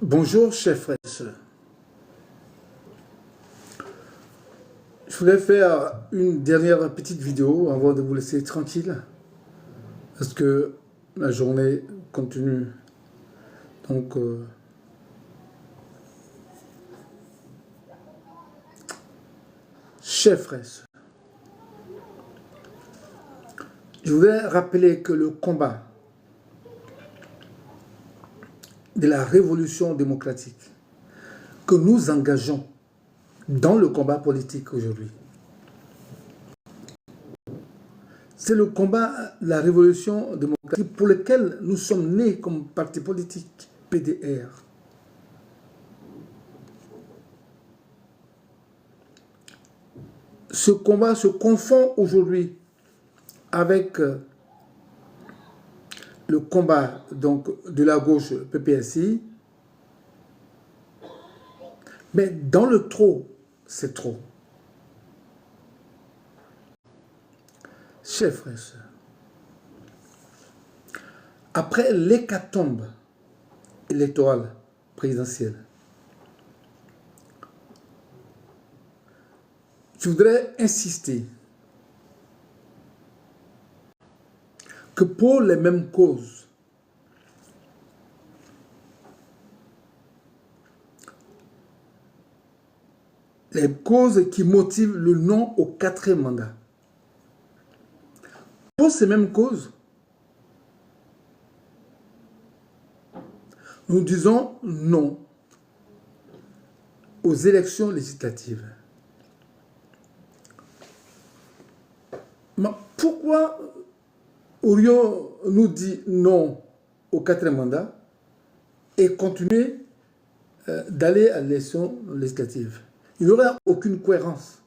Bonjour chers frères et sœurs. Je voulais faire une dernière petite vidéo avant de vous laisser tranquille parce que la journée continue. Donc, chers frères et sœurs, je voulais rappeler que le combat de la révolution démocratique que nous engageons dans le combat politique aujourd'hui, c'est le combat de la révolution démocratique pour lequel nous sommes nés comme parti politique PDR. Ce combat se confond aujourd'hui avec le combat donc, de la gauche PPSI, mais dans le trop, c'est trop. Chers frères et sœurs, après l'hécatombe électorale présidentielle, je voudrais insister que pour les mêmes causes, les causes qui motivent le non au 4e mandat, pour ces mêmes causes, nous disons non aux élections législatives. Mais pourquoi aurions-nous dit non au 4e mandat et continuer d'aller à l'élection législative? Il n'y aurait aucune cohérence.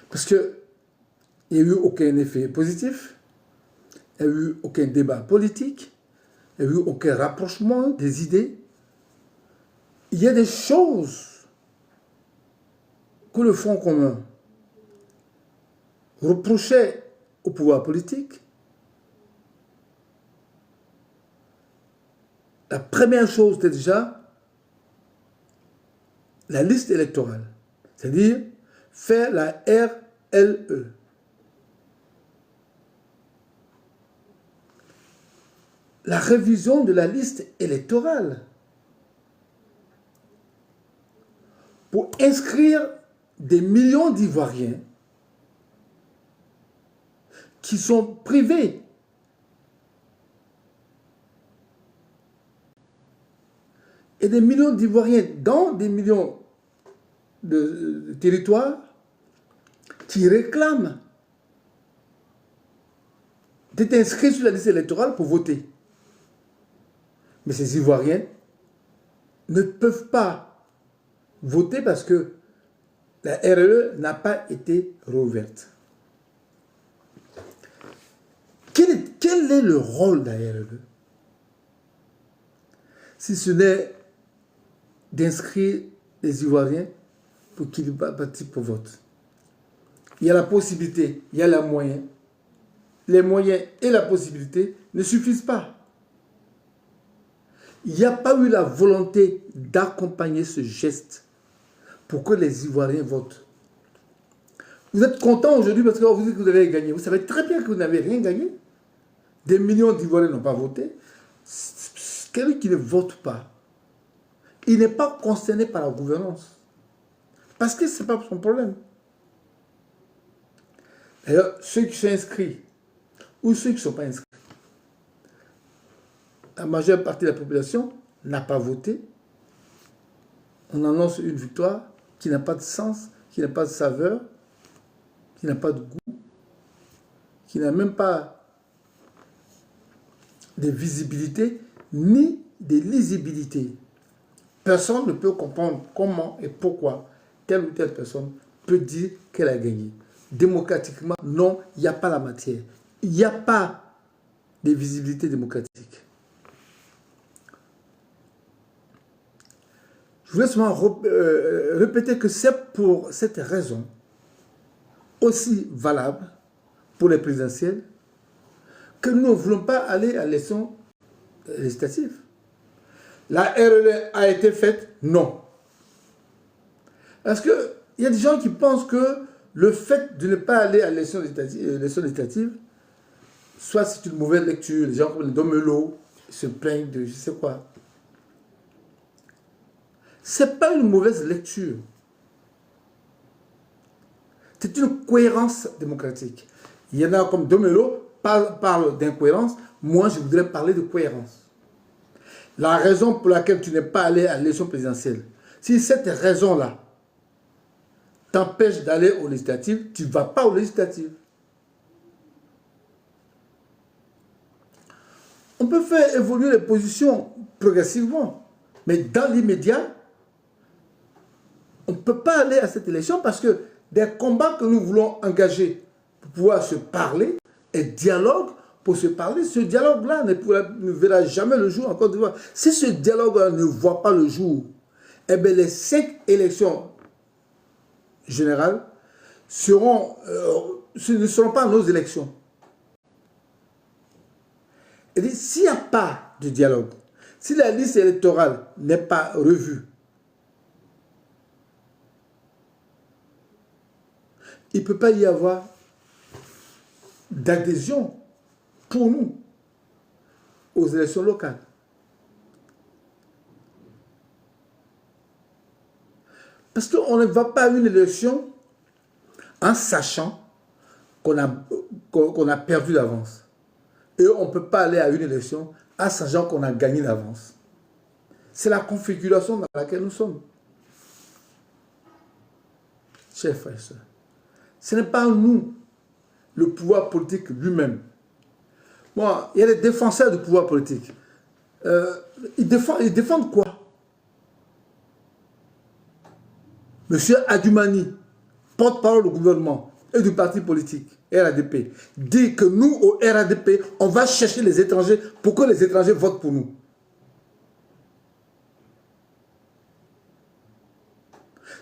Parce qu'il n'y a eu aucun effet positif, il n'y a eu aucun débat politique, il n'y a eu aucun rapprochement des idées. Il y a des choses que le Front commun reprochait au pouvoir politique. La première chose, c'était déjà la liste électorale, c'est-à-dire faire la RLE. La révision de la liste électorale pour inscrire des millions d'Ivoiriens qui sont privés et des millions d'Ivoiriens dans des millions de territoires qui réclament d'être inscrits sur la liste électorale pour voter. Mais ces Ivoiriens ne peuvent pas voter parce que la RLE n'a pas été rouverte. Quel est le rôle de la RLE? Si ce n'est d'inscrire les Ivoiriens pour qu'ils participent au vote. Il y a la possibilité, il y a les moyens. Les moyens et la possibilité ne suffisent pas. Il n'y a pas eu la volonté d'accompagner ce geste pour que les Ivoiriens votent. Vous êtes content aujourd'hui parce que vous dites que vous avez gagné. Vous savez très bien que vous n'avez rien gagné. Des millions d'Ivoiriens n'ont pas voté. Quelqu'un qui ne vote pas, il n'est pas concerné par la gouvernance. Parce que ce n'est pas son problème. D'ailleurs, ceux qui sont inscrits ou ceux qui ne sont pas inscrits, la majeure partie de la population n'a pas voté. On annonce une victoire qui n'a pas de sens, qui n'a pas de saveur, qui n'a pas de goût, qui n'a même pas de visibilité ni de lisibilité. Personne ne peut comprendre comment et pourquoi telle ou telle personne peut dire qu'elle a gagné. Démocratiquement, non, il n'y a pas la matière. Il n'y a pas de visibilité démocratique. Je voulais seulement répéter que c'est pour cette raison aussi valable pour les présidentielles que nous ne voulons pas aller à l'élection législatives. La RLE a été faite? Non. Parce qu'il y a des gens qui pensent que le fait de ne pas aller à l'élection législative, soit c'est une mauvaise lecture, les gens comme les Domelo se plaignent de je sais quoi. Ce n'est pas une mauvaise lecture. C'est une cohérence démocratique. Il y en a comme Domelo parle d'incohérence, moi je voudrais parler de cohérence. La raison pour laquelle tu n'es pas allé à l'élection présidentielle, si cette raison-là t'empêche d'aller aux législatives, tu ne vas pas aux législatives. On peut faire évoluer les positions progressivement, mais dans l'immédiat, on ne peut pas aller à cette élection parce que des combats que nous voulons engager pour pouvoir se parler et dialogue pour se parler, ce dialogue-là ne verra jamais le jour en Côte d'Ivoire. Si ce dialogue-là ne voit pas le jour, eh bien les 5 élections générales ce ne seront pas nos élections. Et s'il n'y a pas de dialogue, si la liste électorale n'est pas revue, il ne peut pas y avoir d'adhésion pour nous aux élections locales. Parce qu'on ne va pas à une élection en sachant qu'on a perdu d'avance. Et on ne peut pas aller à une élection en sachant qu'on a gagné d'avance. C'est la configuration dans laquelle nous sommes. Chers frères et sœurs, ce n'est pas nous, le pouvoir politique lui-même. Bon, il y a des défenseurs du pouvoir politique. Ils défendent quoi? Monsieur Adjumani, porte-parole du gouvernement et du parti politique, RADP, dit que nous, au RADP, on va chercher les étrangers pour que les étrangers votent pour nous.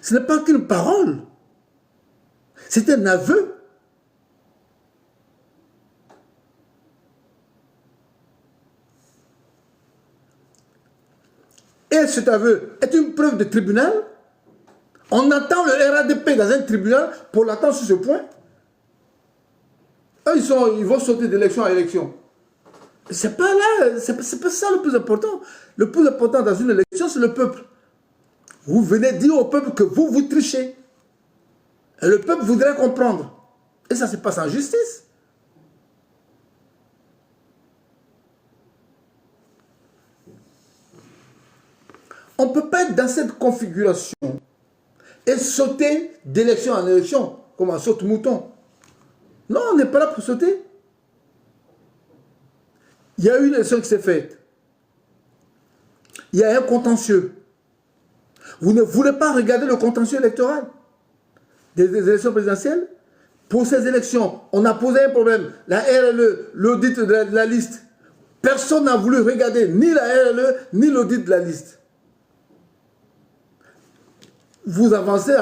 Ce n'est pas qu'une parole. C'est un aveu. Et cet aveu est une preuve de tribunal. On attend le RADP dans un tribunal pour l'attendre sur ce point. Eux, ils vont sauter d'élection à élection. C'est pas là, c'est pas ça le plus important. Le plus important dans une élection, c'est le peuple. Vous venez dire au peuple que vous trichez. Et le peuple voudrait comprendre. Et ça se passe en justice. On ne peut pas être dans cette configuration et sauter d'élection en élection, comme un saute-mouton. Non, on n'est pas là pour sauter. Il y a eu une élection qui s'est faite. Il y a un contentieux. Vous ne voulez pas regarder le contentieux électoral des élections présidentielles? Pour ces élections, on a posé un problème. La RLE, l'audit de la liste. Personne n'a voulu regarder ni la RLE, ni l'audit de la liste. Vous avancez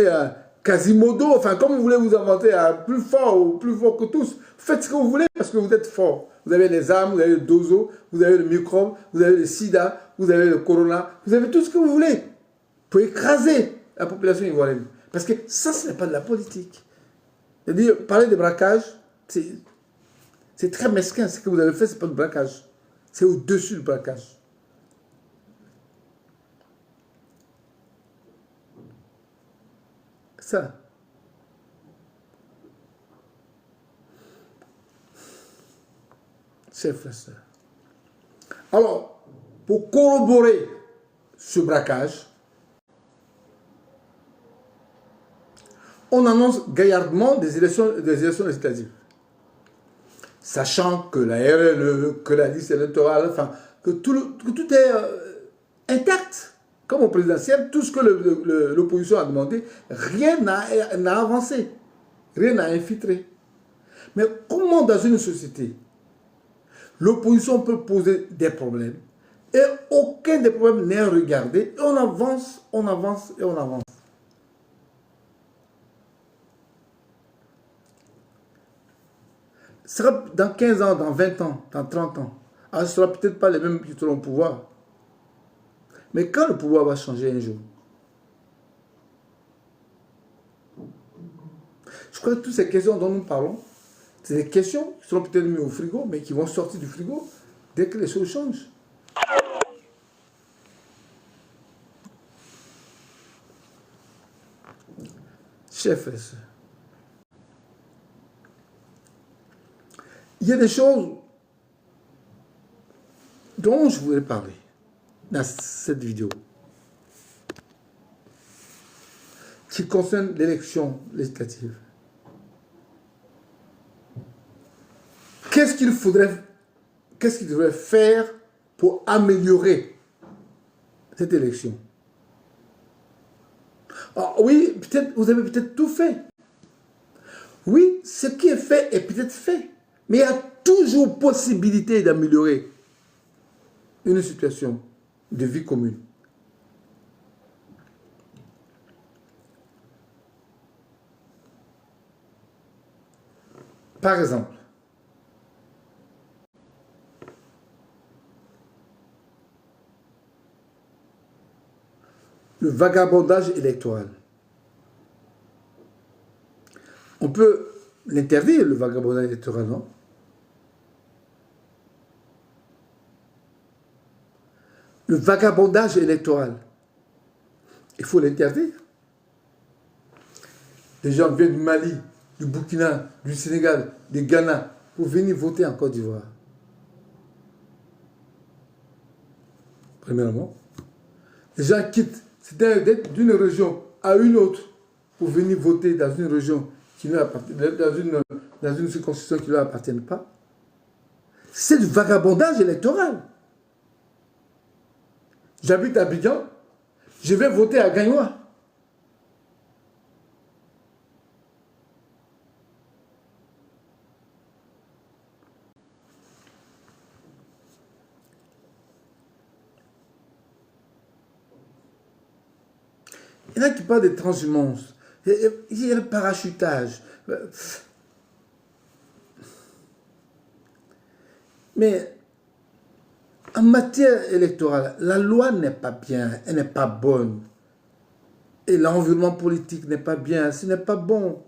à Quasimodo, enfin comme vous voulez vous inventer à plus fort que tous. Faites ce que vous voulez parce que vous êtes fort. Vous avez les armes, vous avez le dozo, vous avez le microbe, vous avez le sida, vous avez le corona, vous avez tout ce que vous voulez pour écraser la population ivoirienne. Parce que ça, ce n'est pas de la politique. C'est-à-dire, parler de braquage, c'est très mesquin. Ce que vous avez fait, ce n'est pas de braquage. C'est au-dessus du braquage. Ça. Chers frères et sœurs. Alors, pour corroborer ce braquage, on annonce gaillardement des élections législatives. Sachant que la RLE, que la liste électorale, enfin, que tout est intact. Comme au présidentiel, tout ce que l'opposition a demandé, rien n'a avancé, rien n'a infiltré. Mais comment dans une société, l'opposition peut poser des problèmes et aucun des problèmes n'est regardé et on avance, on avance et on avance. Ce sera dans 15 ans, dans 20 ans, dans 30 ans. ce ne sera peut-être pas les mêmes qui seront au pouvoir. Mais quand le pouvoir va changer un jour, je crois que toutes ces questions dont nous parlons, c'est des questions qui seront peut-être mises au frigo, mais qui vont sortir du frigo dès que les choses changent. Chers frères et sœurs, il y a des choses dont je voudrais parler dans cette vidéo qui concernent l'élection législative. Qu'est-ce qu'il devrait faire pour améliorer cette élection? Alors, oui, peut-être vous avez peut-être tout fait. Oui, ce qui est fait est peut-être fait. Mais il y a toujours possibilité d'améliorer une situation de vie commune. Par exemple, le vagabondage électoral. On peut l'interdire, le vagabondage électoral, non? Le vagabondage électoral, il faut l'interdire. Les gens viennent du Mali, du Burkina, du Sénégal, du Ghana, pour venir voter en Côte d'Ivoire. Premièrement, les gens quittent d'une région à une autre pour venir voter dans une région qui ne leur appartient, dans une circonscription qui ne leur appartient pas. C'est du vagabondage électoral. J'habite à Abidjan, je vais voter à Gagnois. Il y en a qui parlent de transhumance. Il y a le parachutage. Mais en matière électorale, la loi n'est pas bien, elle n'est pas bonne. Et l'environnement politique n'est pas bien, ce n'est pas bon.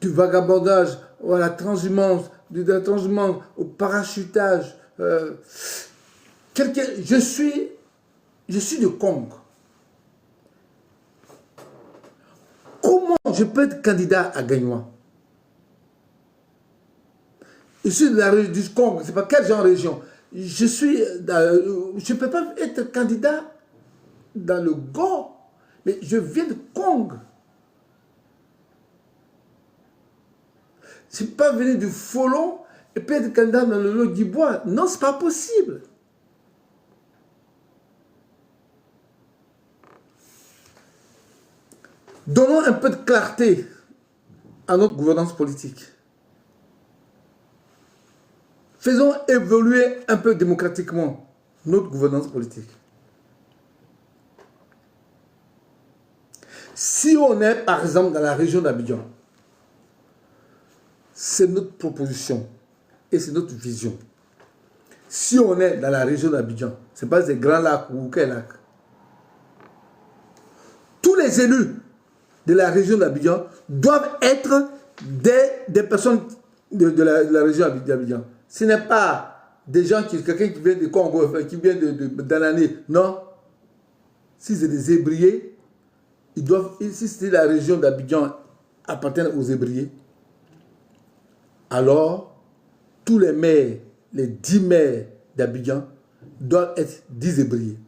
Du vagabondage à la transhumance, de la transhumance au parachutage. Je suis de Congo. Comment je peux être candidat à Gagnois? Je suis de la région du Congo, c'est pas quel genre de région. Je ne peux pas être candidat dans le Go, mais je viens de Congo. Je ne peux pas venir du Folon et puis être candidat dans le lot du bois. Non, ce n'est pas possible. Donnons un peu de clarté à notre gouvernance politique. Faisons évoluer un peu démocratiquement notre gouvernance politique. Si on est, par exemple, dans la région d'Abidjan, c'est notre proposition et c'est notre vision. Si on est dans la région d'Abidjan, ce n'est pas des grands lacs ou quel lac. Tous les élus de la région d'Abidjan doivent être des personnes de la région d'Abidjan. Ce n'est pas des gens quelqu'un qui vient de Congo, qui vient d'Anané. Non. Si c'est des ébriers, ils doivent, si c'est la région d'Abidjan appartient aux ébriers, alors tous les maires, les 10 maires d'Abidjan doivent être 10 ébriers.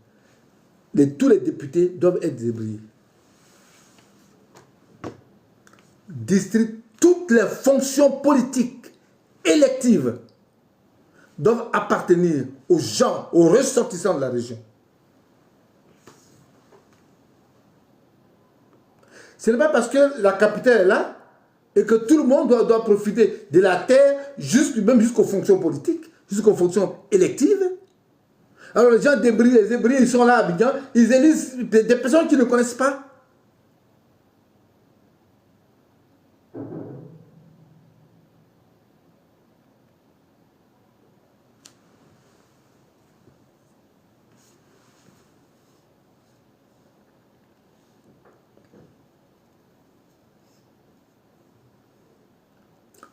Tous les députés doivent être des ébriers. Toutes les fonctions politiques électives doivent appartenir aux gens, aux ressortissants de la région. Ce n'est pas parce que la capitale est là et que tout le monde doit profiter de la terre, même jusqu'aux fonctions politiques, jusqu'aux fonctions électives. Alors les gens débris, les ébriers, ils sont là à Abidjan, ils élisent des personnes qu'ils ne connaissent pas.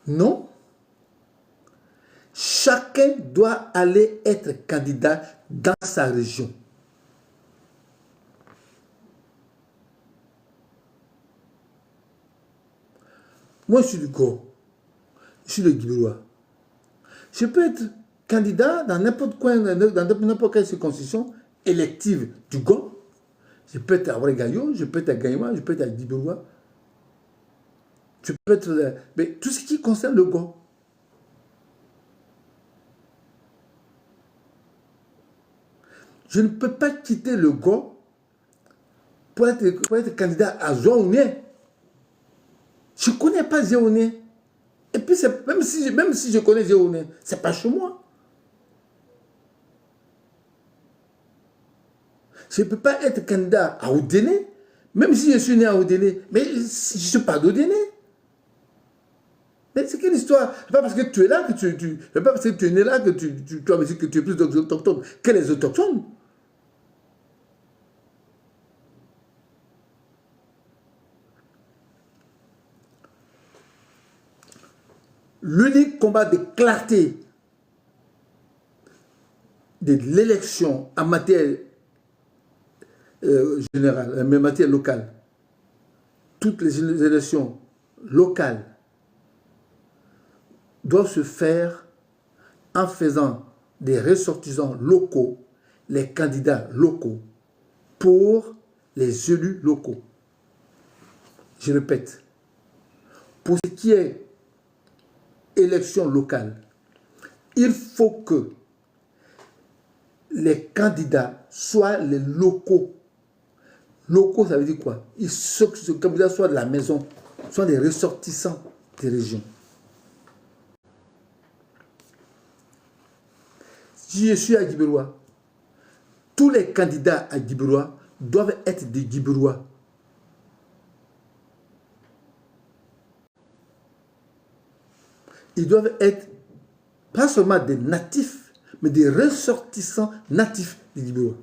Non. Chacun doit aller être candidat dans sa région. Moi, je suis du Go. Je suis de Guibérois. Je peux être candidat dans n'importe quoi, dans n'importe quelle circonscription élective du Go. Je peux être à Ouagadougou, je peux être à Gaïma, je peux être à Guibérois. Je peux être... Mais tout ce qui concerne le Go. Je ne peux pas quitter le Go pour être candidat à Zouaouné. Je ne connais pas Zéoné. Et puis, même si je connais Zéoné, ce n'est pas chez moi. Je ne peux pas être candidat à Oudéné, même si je suis né à Oudéné. Mais je ne suis pas d'Oudéné. Mais c'est quelle histoire? Ce n'est pas parce que tu es là que c'est pas parce que tu es né là que tu dois me dire que tu es plus autochtone que les autochtones. L'unique combat de clarté de l'élection en matière générale, mais en matière locale, toutes les élections locales doivent se faire en faisant des ressortissants locaux, les candidats locaux, pour les élus locaux. Je répète, pour ce qui est élection locale, il faut que les candidats soient les locaux. Locaux, ça veut dire quoi? Ce candidat soit de la maison, soit des ressortissants des régions. Si je suis à Guibérois, tous les candidats à Guibérois doivent être des Guibérois. Ils doivent être pas seulement des natifs, mais des ressortissants natifs des Guibérois.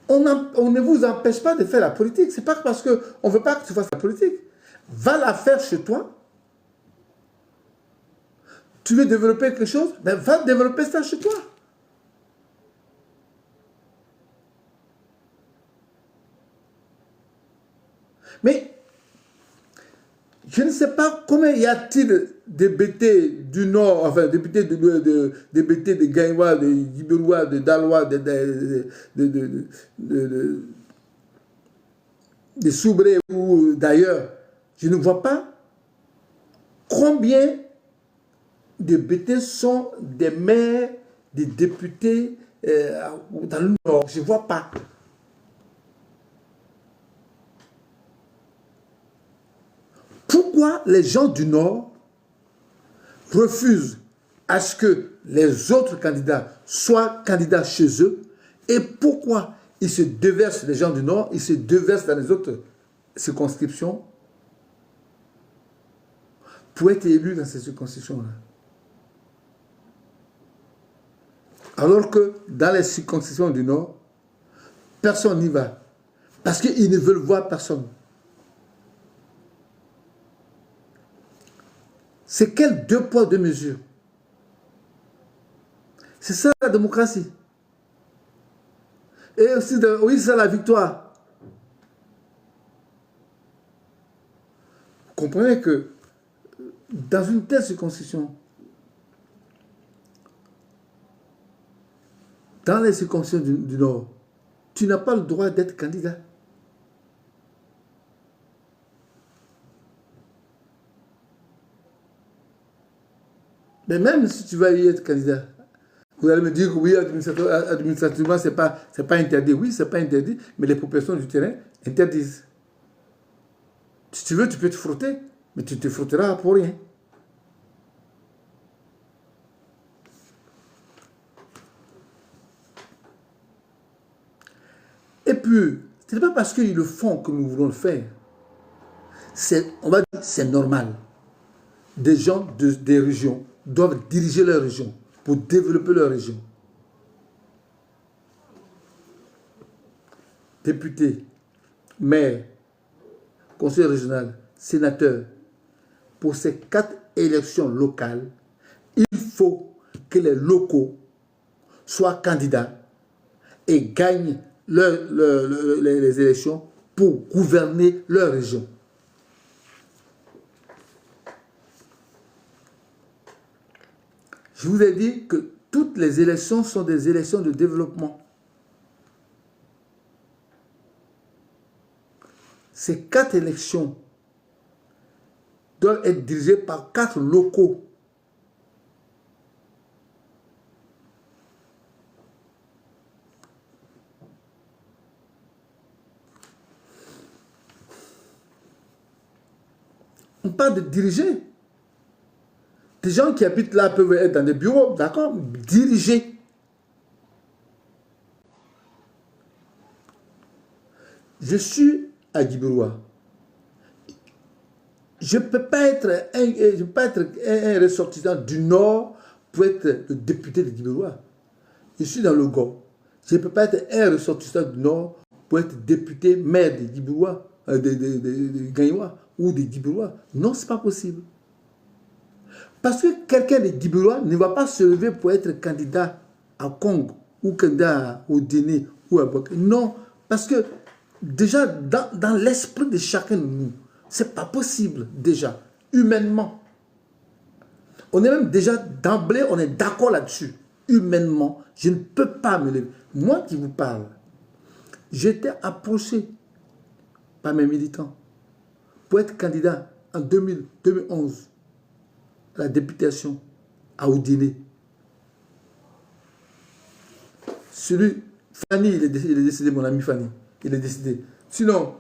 On ne vous empêche pas de faire la politique. Ce n'est pas parce qu'on ne veut pas que tu fasses la politique. Va la faire chez toi. Tu veux développer quelque chose, ben va développer ça chez toi. Mais je ne sais pas combien y a-t-il des BT du Nord, enfin des BT de Gaïwa, de Guibérois, de Dalois, de Soubré ou d'ailleurs. Je ne vois pas combien de BT sont des maires, des députés dans le Nord. Je ne vois pas. Pourquoi les gens du Nord refusent à ce que les autres candidats soient candidats chez eux et pourquoi ils se déversent, les gens du Nord, ils se déversent dans les autres circonscriptions pour être élus dans ces circonscriptions-là. Alors que dans les circonscriptions du Nord, personne n'y va. Parce qu'ils ne veulent voir personne. C'est quel deux poids, deux mesures? C'est ça la démocratie. Et aussi, oui, c'est la victoire. Vous comprenez que dans une telle circonscription, dans les circonscriptions du Nord, tu n'as pas le droit d'être candidat. Mais même si tu vas y être candidat, vous allez me dire que oui, administrativement, ce n'est pas interdit. Oui, ce n'est pas interdit, mais les populations du terrain interdisent. Si tu veux, tu peux te frotter, mais tu te frotteras pour rien. Et puis, ce n'est pas parce qu'ils le font que nous voulons le faire. On va dire c'est normal. Des gens des régions doivent diriger leur région pour développer leur région. Députés, maires, conseillers régionaux, sénateurs pour ces 4 élections locales, il faut que les locaux soient candidats et gagnent les élections pour gouverner leur région. Je vous ai dit que toutes les élections sont des élections de développement. Ces 4 élections doivent être dirigées par 4 locaux. On parle de diriger. Des gens qui habitent là peuvent être dans des bureaux, d'accord? Diriger. Je suis à Djibiroua. Je ne peux pas être un ressortissant du Nord pour être le député de Djibiroua. Je suis dans le Gord. Je ne peux pas être un ressortissant du Nord pour être député maire de Djibiroua, de Gagnoua ou de Djibiroua. Non, ce n'est pas possible. Parce que quelqu'un de Djibiroua ne va pas se lever pour être candidat à Congo ou candidat au Déné ou à Boké. Non, parce que déjà dans l'esprit de chacun de nous, ce n'est pas possible déjà, humainement. On est même déjà d'emblée, on est d'accord là-dessus. Humainement, je ne peux pas me lever. Moi qui vous parle, j'étais approché par mes militants pour être candidat en 2011 à la députation à Oudéné. Celui, Fanny, il est décédé, mon ami Fanny, il est décédé. Sinon,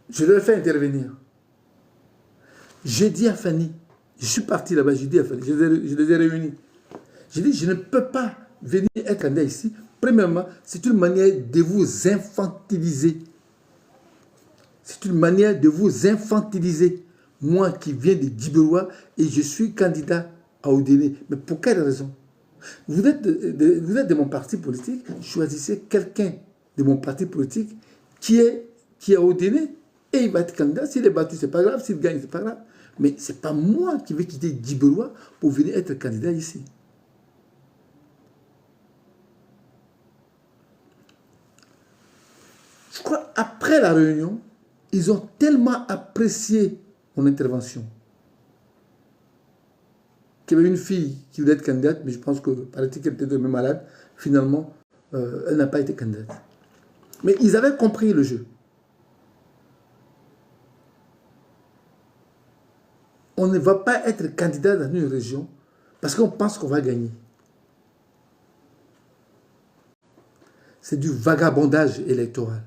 je devais faire intervenir. J'ai dit à Fanny, je suis parti là-bas, j'ai dit à Fanny, je les ai réunis. J'ai dit, je ne peux pas venir être candidat ici. Premièrement, c'est une manière de vous infantiliser. C'est une manière de vous infantiliser. Moi qui viens de Djibiroua et je suis candidat à Oudéné. Mais pour quelle raison? Vous êtes de mon parti politique, choisissez quelqu'un de mon parti politique qui est à Oudéné et il va être candidat. S'il est battu, ce n'est pas grave. S'il gagne, ce n'est pas grave. Mais ce n'est pas moi qui vais quitter Djibiroua pour venir être candidat ici. Je crois après la réunion, ils ont tellement apprécié mon intervention qu'il y avait une fille qui voulait être candidate, mais je pense que paraît-il qu'elle était même malade. Finalement, elle n'a pas été candidate. Mais ils avaient compris le jeu. On ne va pas être candidat dans une région parce qu'on pense qu'on va gagner. C'est du vagabondage électoral.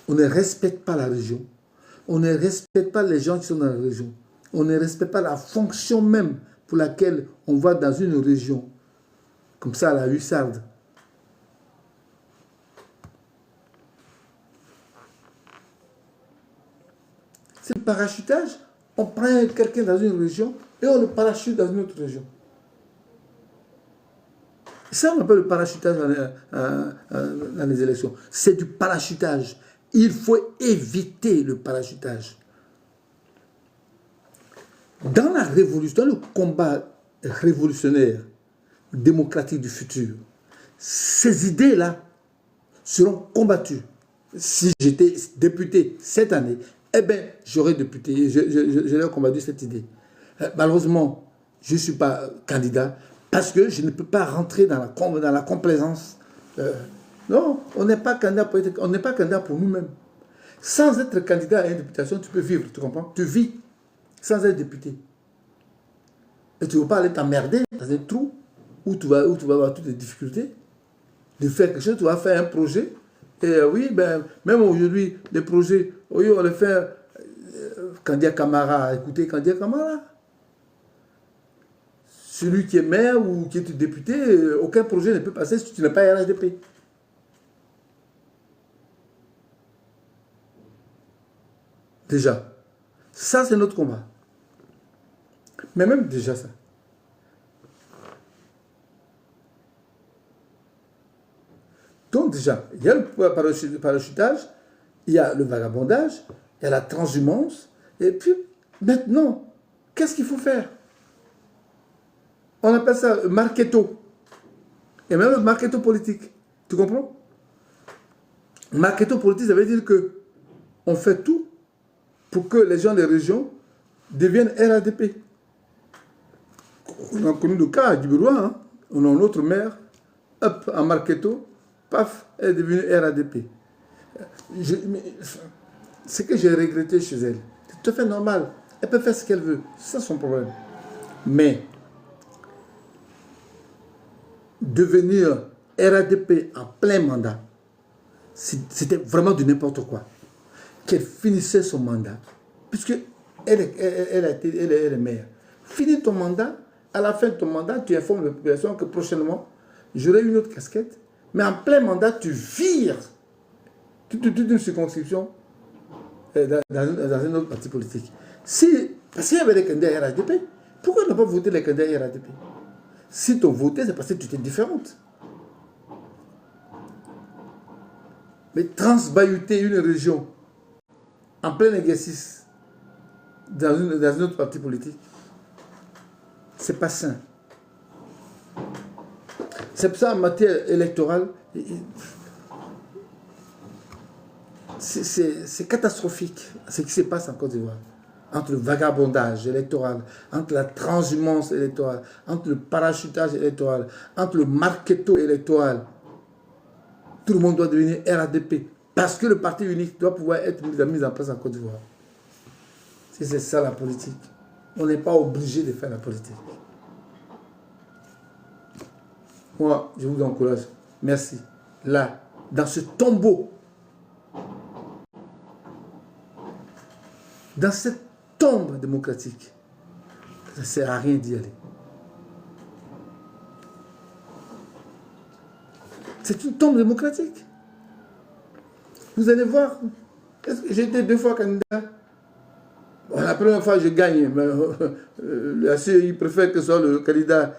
On ne respecte pas la région. On ne respecte pas les gens qui sont dans la région. On ne respecte pas la fonction même pour laquelle on va dans une région. Comme ça, à la hussarde. C'est le parachutage. On prend quelqu'un dans une région et on le parachute dans une autre région. Ça, on appelle le parachutage dans les élections. C'est du parachutage. Il faut éviter le parachutage. Dans la révolution, dans le combat révolutionnaire, démocratique du futur, ces idées-là seront combattues. Si j'étais député cette année, eh bien, j'aurais combattu cette idée. Malheureusement, je ne suis pas candidat parce que je ne peux pas rentrer dans la complaisance. Non, on n'est pas candidat pour nous-mêmes. Sans être candidat à une députation, tu peux vivre, tu comprends? Tu vis sans être député. Et tu ne veux pas aller t'emmerder dans un trou où tu vas avoir toutes les difficultés de faire quelque chose, tu vas faire un projet. Et oui, ben, même aujourd'hui, les projets, oui, on les fait Kandia Camara, écoutez Kandia Camara. Celui qui est maire ou qui est député, aucun projet ne peut passer si tu n'es pas RHDP. Déjà, ça c'est notre combat. Mais même déjà ça. Donc déjà, il y a le parachutage, il y a le vagabondage, il y a la transhumance. Et puis, maintenant, qu'est-ce qu'il faut faire? On appelle ça le marketo. Et même le marketo politique. Tu comprends? Le marketo politique, ça veut dire que on fait tout pour que les gens des régions deviennent RADP. On a connu le cas à Djibiroua, hein? On a notre maire, hop, en marketo, paf, elle est devenue RADP. Ce que j'ai regretté chez elle, c'est tout à fait normal. Elle peut faire ce qu'elle veut, c'est ça son problème. Mais devenir RADP en plein mandat, c'était vraiment du n'importe quoi. Qu'elle finissait son mandat, puisque elle est maire. Finis ton mandat, à la fin de ton mandat, tu informes la population que prochainement, j'aurai une autre casquette, mais en plein mandat, tu vires toute une circonscription dans un autre parti politique. Parce qu'il y avait les candidats RADP, pourquoi on n'a pas voté les candidats RADP? Si tu as voté, c'est parce que tu étais différente. Mais transbahuter une région en plein exercice dans une autre partie politique, c'est pas sain. C'est pour ça en matière électorale, c'est catastrophique ce qui se passe en Côte d'Ivoire. Entre le vagabondage électoral, entre la transhumance électorale, entre le parachutage électoral, entre le marketo électoral. Tout le monde doit devenir RADP. Parce que le parti unique doit pouvoir être mis en place en Côte d'Ivoire. Si c'est ça la politique, on n'est pas obligé de faire la politique. Moi, je vous encourage. Merci. Là, dans ce tombeau, dans cette tombe démocratique, ça ne sert à rien d'y aller. C'est une tombe démocratique. Vous allez voir. J'ai été 2 fois candidat. Bon, la première fois, je gagne. Mais, la CEI préfère que ce soit le candidat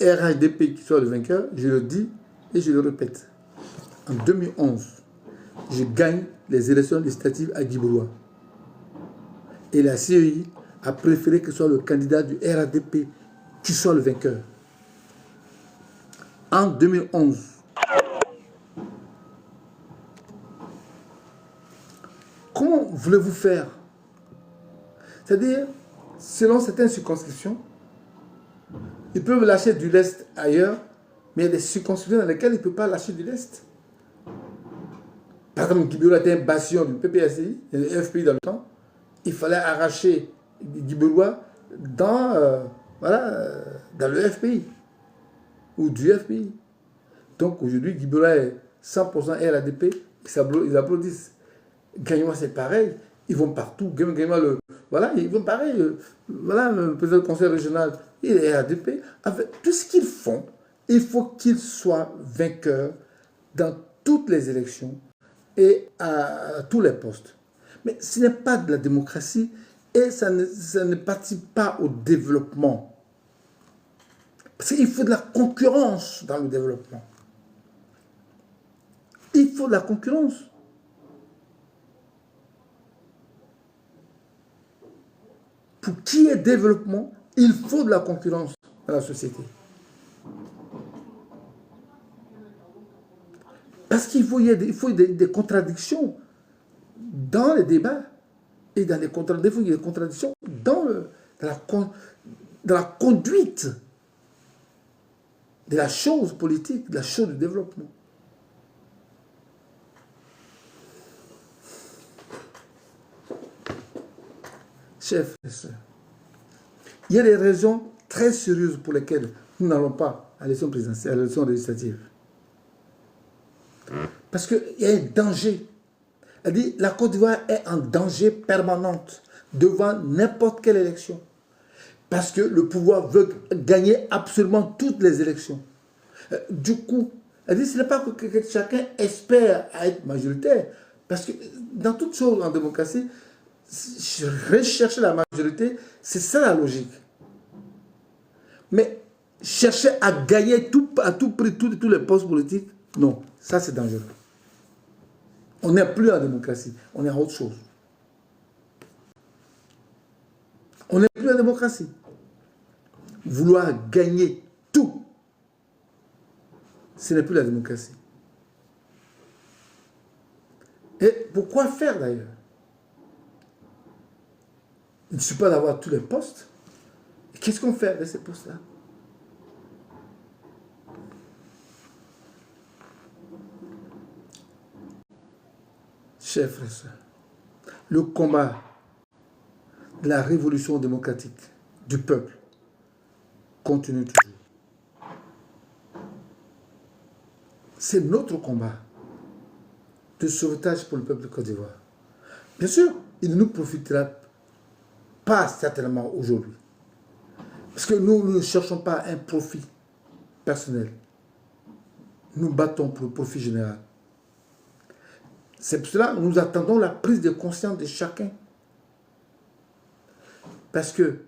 RHDP qui soit le vainqueur. Je le dis et je le répète. En 2011, je gagne les élections législatives à Djibiroua. Et la CEI a préféré que ce soit le candidat du RHDP qui soit le vainqueur. En 2011. Comment voulez-vous faire? C'est-à-dire, selon certaines circonscriptions, ils peuvent lâcher du lest ailleurs, mais il y a des circonscriptions dans lesquelles ils ne peuvent pas lâcher du lest. Par exemple, Djibiroua était un bastion du PPSI, et le FPI dans le temps. Il fallait arracher Djibiroua dans le FPI ou du FPI. Donc aujourd'hui, Djibiroua est 100% RADP, ils applaudissent. Gagnois, c'est pareil, ils vont partout. Ils vont pareil. Le président du conseil régional, il est RADP. Avec tout ce qu'ils font, il faut qu'ils soient vainqueurs dans toutes les élections et à tous les postes. Mais ce n'est pas de la démocratie et ça ne participe pas au développement. Parce qu'il faut de la concurrence dans le développement. Il faut de la concurrence. Pour qu'il y ait développement, il faut de la concurrence dans la société. Parce qu'il faut des contradictions dans les débats et dans les contradictions. Il y a des contradictions dans la conduite de la chose politique, de la chose du développement. Chers frères et sœurs, il y a des raisons très sérieuses pour lesquelles nous n'allons pas à l'élection présidentielle, à l'élection législative. Parce qu'il y a un danger. Elle dit la Côte d'Ivoire est en danger permanent devant n'importe quelle élection. Parce que le pouvoir veut gagner absolument toutes les élections. Du coup, elle dit ce n'est pas que chacun espère à être majoritaire. Parce que dans toute chose en démocratie, rechercher la majorité, c'est ça la logique. Mais chercher à gagner à tout prix tous les postes politiques, non, ça c'est dangereux. On n'est plus en démocratie, on est en autre chose. On n'est plus la démocratie. Vouloir gagner tout, ce n'est plus la démocratie. Et pourquoi faire d'ailleurs? Il ne suffit pas d'avoir tous les postes. Et qu'est-ce qu'on fait avec ces postes-là? Chers frères et sœurs, le combat de la révolution démocratique du peuple continue toujours. C'est notre combat de sauvetage pour le peuple de Côte d'Ivoire. Bien sûr, il ne nous profitera pas certainement aujourd'hui. Parce que nous ne cherchons pas un profit personnel. Nous battons pour le profit général. C'est pour cela que nous attendons la prise de conscience de chacun. Parce que,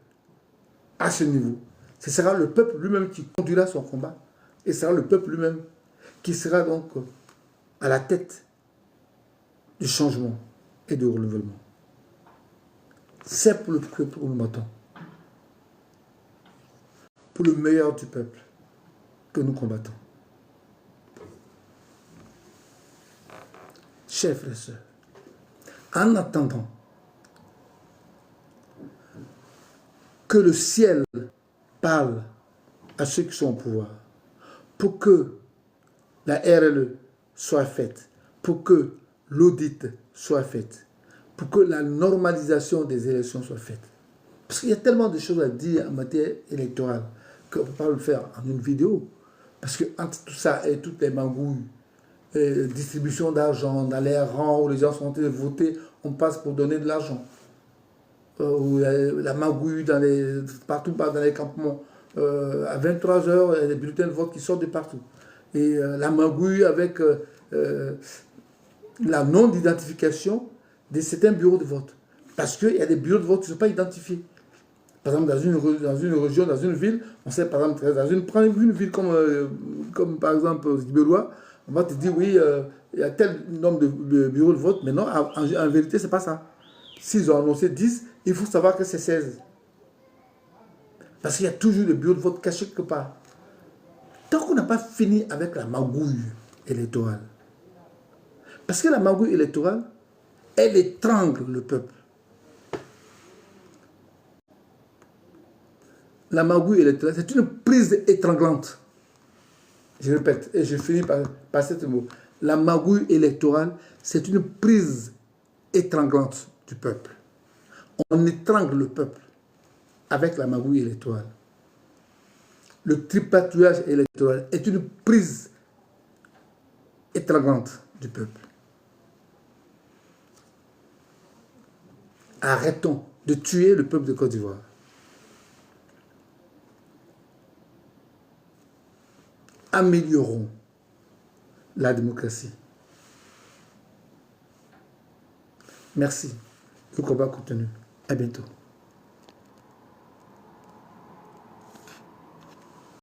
à ce niveau, ce sera le peuple lui-même qui conduira son combat. Et ce sera le peuple lui-même qui sera donc à la tête du changement et du renouvellement. C'est pour le peuple que nous battons. Pour le meilleur du peuple que nous combattons. Chers frères et sœurs, en attendant que le ciel parle à ceux qui sont au pouvoir, pour que la RLE soit faite, pour que l'audit soit fait, pour que la normalisation des élections soit faite. Parce qu'il y a tellement de choses à dire en matière électorale qu'on ne peut pas le faire en une vidéo. Parce que entre tout ça et toutes les magouilles, distribution d'argent dans les rangs où les gens sont en train de voter, on passe pour donner de l'argent. La magouille partout dans les campements. À 23 h, il y a des bulletins de vote qui sortent de partout. Et la magouille avec la non-identification de certains bureaux de vote. Parce qu'il y a des bureaux de vote qui ne sont pas identifiés. Par exemple, dans une région, dans une ville, on sait par exemple, prends une ville comme par exemple Zibellois, on va te dire oui, il y a tel nombre de bureaux de vote, mais non, en vérité, ce n'est pas ça. S'ils ont annoncé 10, il faut savoir que c'est 16. Parce qu'il y a toujours des bureaux de vote cachés quelque part. Tant qu'on n'a pas fini avec la magouille électorale, parce que la magouille électorale, elle étrangle le peuple. La magouille électorale, c'est une prise étranglante. Je répète, et je finis par ce mot. La magouille électorale, c'est une prise étranglante du peuple. On étrangle le peuple avec la magouille électorale. Le tripatouillage électoral est une prise étranglante du peuple. Arrêtons de tuer le peuple de Côte d'Ivoire. Améliorons la démocratie. Merci. Le combat continue. À bientôt.